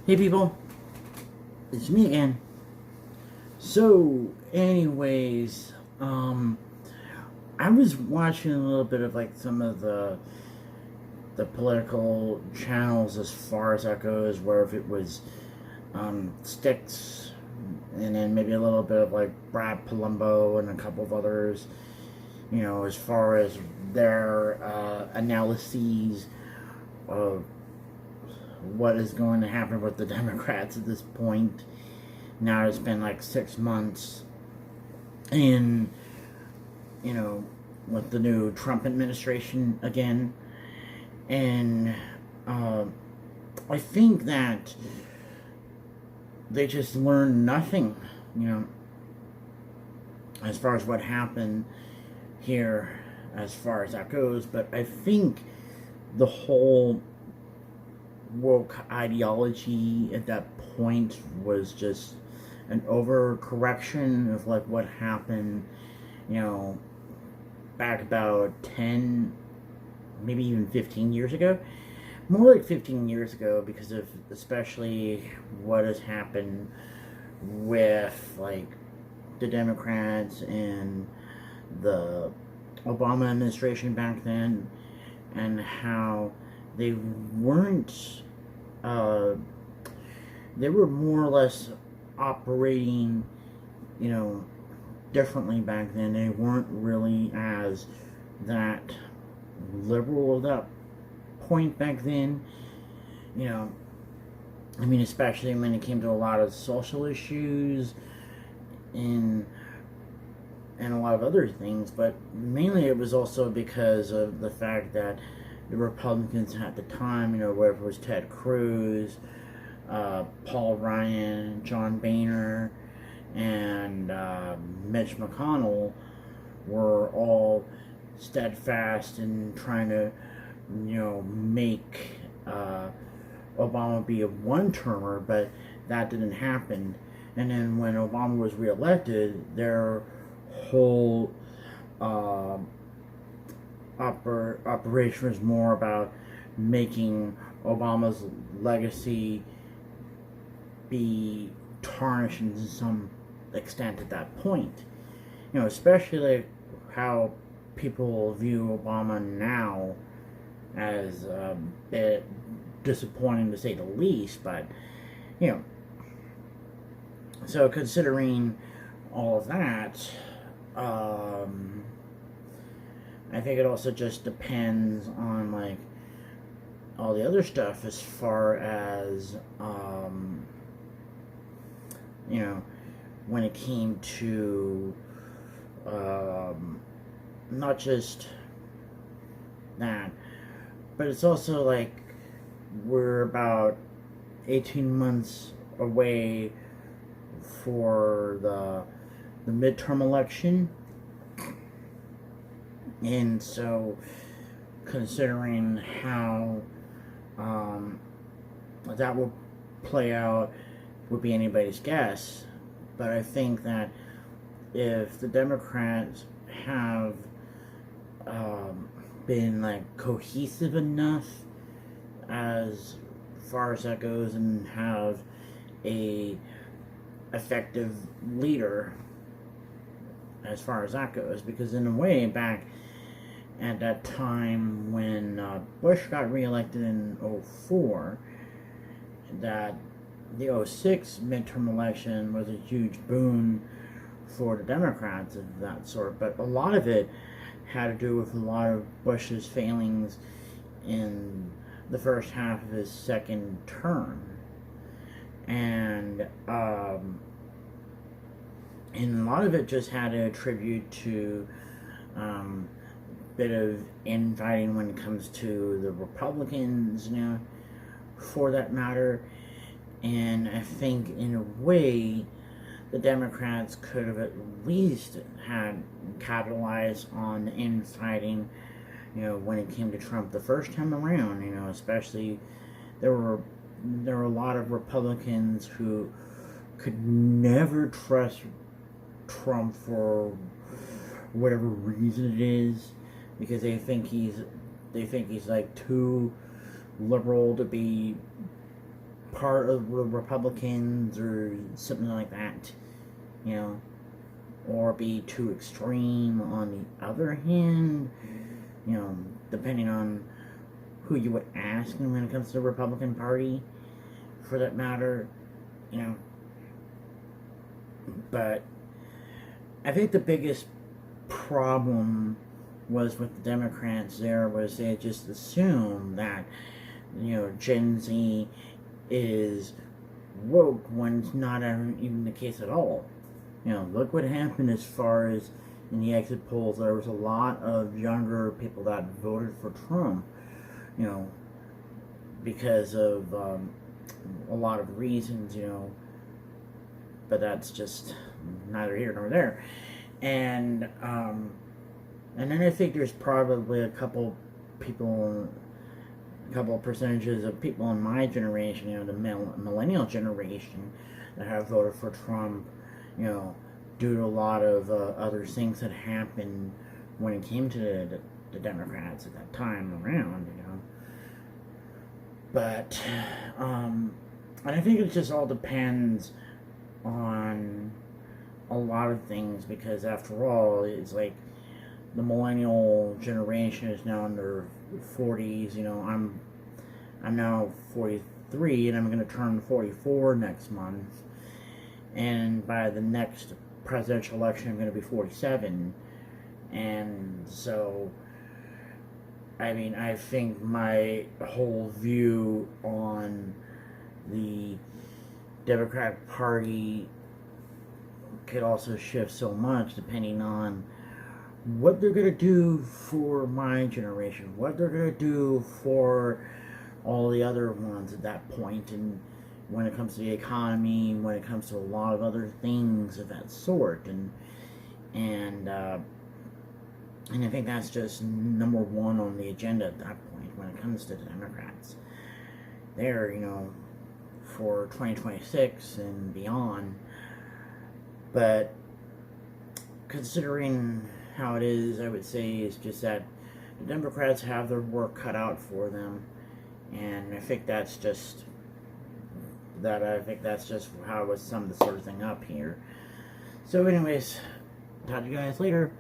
Hey people, it's me again. So, anyways, I was watching a little bit of like some of the political channels as far as that goes, where if it was Sticks, and then maybe a little bit of like Brad Palumbo and a couple of others, as far as their analyses of what is going to happen with the Democrats at this point. Now it's been like 6 months, and you know, with the new Trump administration again, and uh, I think that they just learned nothing, you know, as far as what happened here, as far as that goes. But I think the whole woke ideology at that point was just an overcorrection of like what happened, you know, back about 10, maybe even 15 years ago. More like 15 years ago, because of especially what has happened with like the Democrats and the Obama administration back then, and how they weren't, uh, they were more or less operating, you know, differently back then. They weren't really as that liberal at that point back then, you know. I mean, especially when it came to a lot of social issues and a lot of other things, but mainly it was also because of the fact that the Republicans at the time, whether it was Ted Cruz, Paul Ryan, John Boehner, and Mitch McConnell, were all steadfast in trying to, make Obama be a one-termer, but that didn't happen. And then when Obama was reelected, their whole operation was more about making Obama's legacy be tarnished to some extent at that point. Especially like how people view Obama now as a bit disappointing to say the least, but you know, so considering all of that, I think it also just depends on like all the other stuff as far as when it came to not just that, but it's also like we're about 18 months away for the midterm election, and so considering how that will play out would be anybody's guess. But I think that if the Democrats have been like cohesive enough as far as that goes, and have a effective leader as far as that goes, because in a way back at that time when Bush got reelected in 04, that the 06 midterm election was a huge boon for the Democrats of that sort, but a lot of it had to do with a lot of Bush's failings in the first half of his second term, and a lot of it just had to attribute to bit of infighting when it comes to the Republicans, for that matter. And I think in a way the Democrats could have at least had capitalized on the infighting, when it came to Trump the first time around. Especially there were a lot of Republicans who could never trust Trump for whatever reason it is, because they think he's like too liberal to be part of the Republicans or something like that, you know, or be too extreme on the other hand, you know, depending on who you would ask when it comes to the Republican Party, for that matter, you know. But I think the biggest problem was with the Democrats there was they just assumed that, you know, Gen Z is woke when it's not even the case at all. You know, look what happened as far as in the exit polls. There was a lot of younger people that voted for Trump, you know, because of a lot of reasons, you know, but that's just neither here nor there. And then I think there's probably a couple percentages of people in my generation, you know, the millennial generation, that have voted for Trump, you know, due to a lot of other things that happened when it came to the Democrats at that time around, you know. But, and I think it just all depends on a lot of things, because after all, it's like the millennial generation is now in their 40s. You know, I'm now 43, and I'm going to turn 44 next month. And by the next presidential election, I'm going to be 47. And so, I mean, I think my whole view on the Democratic Party could also shift so much depending on what they're going to do for my generation, what they're going to do for all the other ones at that point, and when it comes to the economy, when it comes to a lot of other things of that sort, and I think that's just number one on the agenda at that point when it comes to the Democrats. They're, you know, for 2026 and beyond. But considering how it is, I would say is just that the Democrats have their work cut out for them, and I think that's just how I would sum this sort of thing up here. So anyways, talk to you guys later.